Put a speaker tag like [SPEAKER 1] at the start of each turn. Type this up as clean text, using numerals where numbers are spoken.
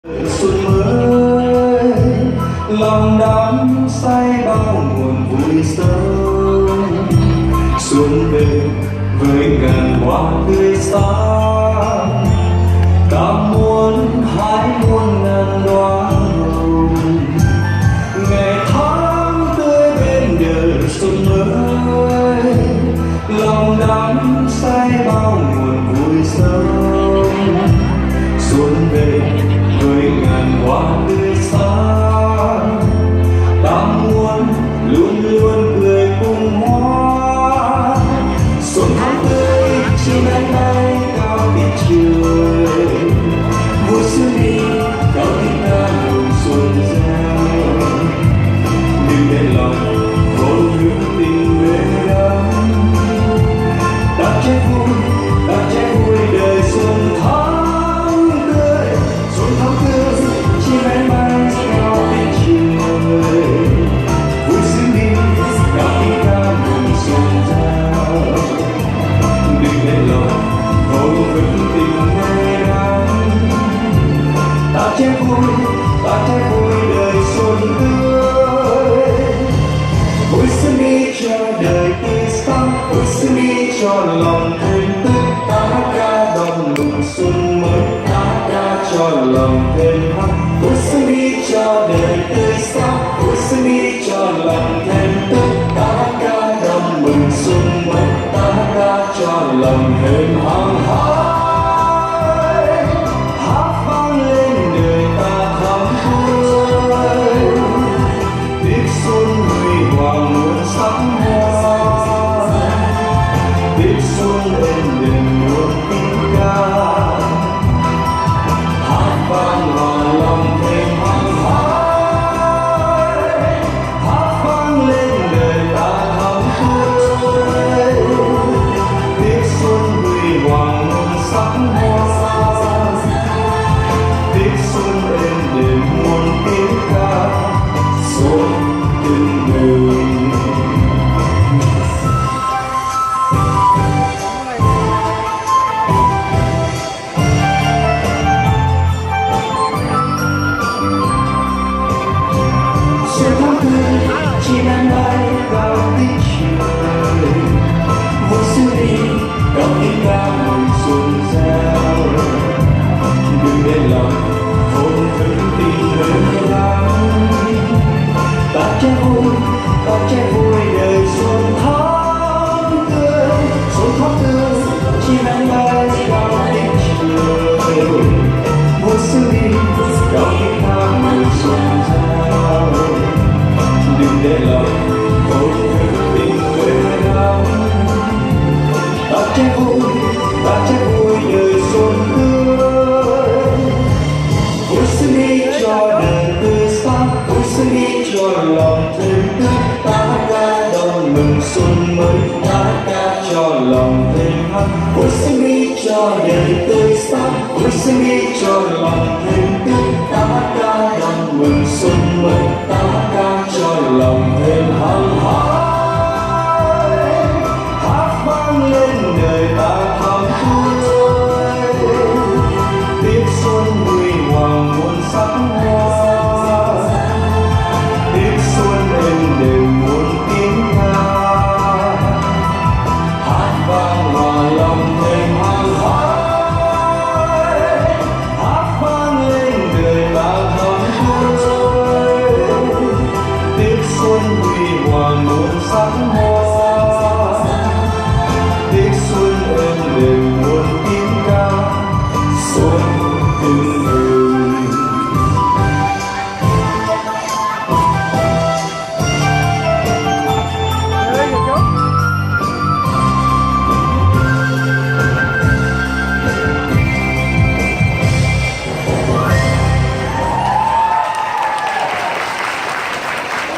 [SPEAKER 1] Xuân mới lòng đắm say bao nguồn vui sớm, xuân về với ngàn hoa tươi sáng, ta muốn hái muôn ngàn đóa hồng, ngày tháng tươi bên đời xuân mới, lòng đắm say bao nguồn vui sớm, xuân về với ngàn hoa tươi sáng, ta muốn luôn luôn cười cùng hoa. Xuân tháng tươi chim én bay cao biển trời, vui xuân đi cao tiếng ca mừng xuân reo, đừng để lòng vô hướng tình về đắm, ta trái vui đời xuân tháng tươi. Xuân tháng tươi chim én bay cao biển trời, vui xuân đi cao tiếng ca mừng xuân reo, đừng để lòng vô hướng tình về đắm, ta trái vui đời xuân tươi. Vui xuân đi cho đời tươi sáng, vui xuân đi cho lòng thêm tức, ta hát ca đón mừng xuân mới, ta hát ca cho lòng thêm hát. Vui xuân đi cho đời tươi sáng, vui xuân đi cho lòng thêm tức, ta hát ca đón mừng xuân mới, ta hát ca cho lòng thêm hăng hái. Hát vang lên đời ta thắm tươi, tiết xuân huy hoàng muôn sắc hoa, tiết xuân êm đềm muôn tiếng ca, hát vang hòa lòng thêm hăng hái. Hát vang lên đời ta thắm tươi, tiết xuân huy hoàng muôn sắc hoa, tiết xuân êm đềm muôn tiếng ca, xuân tưng bừng. Xuân tháng tươi chim én bay cao tiếng trời, vui xuân đi cao tiếng ca mừng xuân reo, đừng để lòng vô hướng tình về đắm, ta trái vui đời xuân tháng tươi. Xuân tháng tươi chim én bay cao tiếng trời, vui xuân đi cao tiếng ca mừng xuân reo, đừng để lòng vô hướng tình về đắm, ta trái vui đời xuân tươi. Vui xuân đi cho đời tươi sáng, vui xuân đi cho lòng thêm tức, ta hát ca đón mừng xuân mới, ta hát ca cho lòng thêm hát. Vui xuân đi cho đời tươi sáng, vui xuân đi cho lòng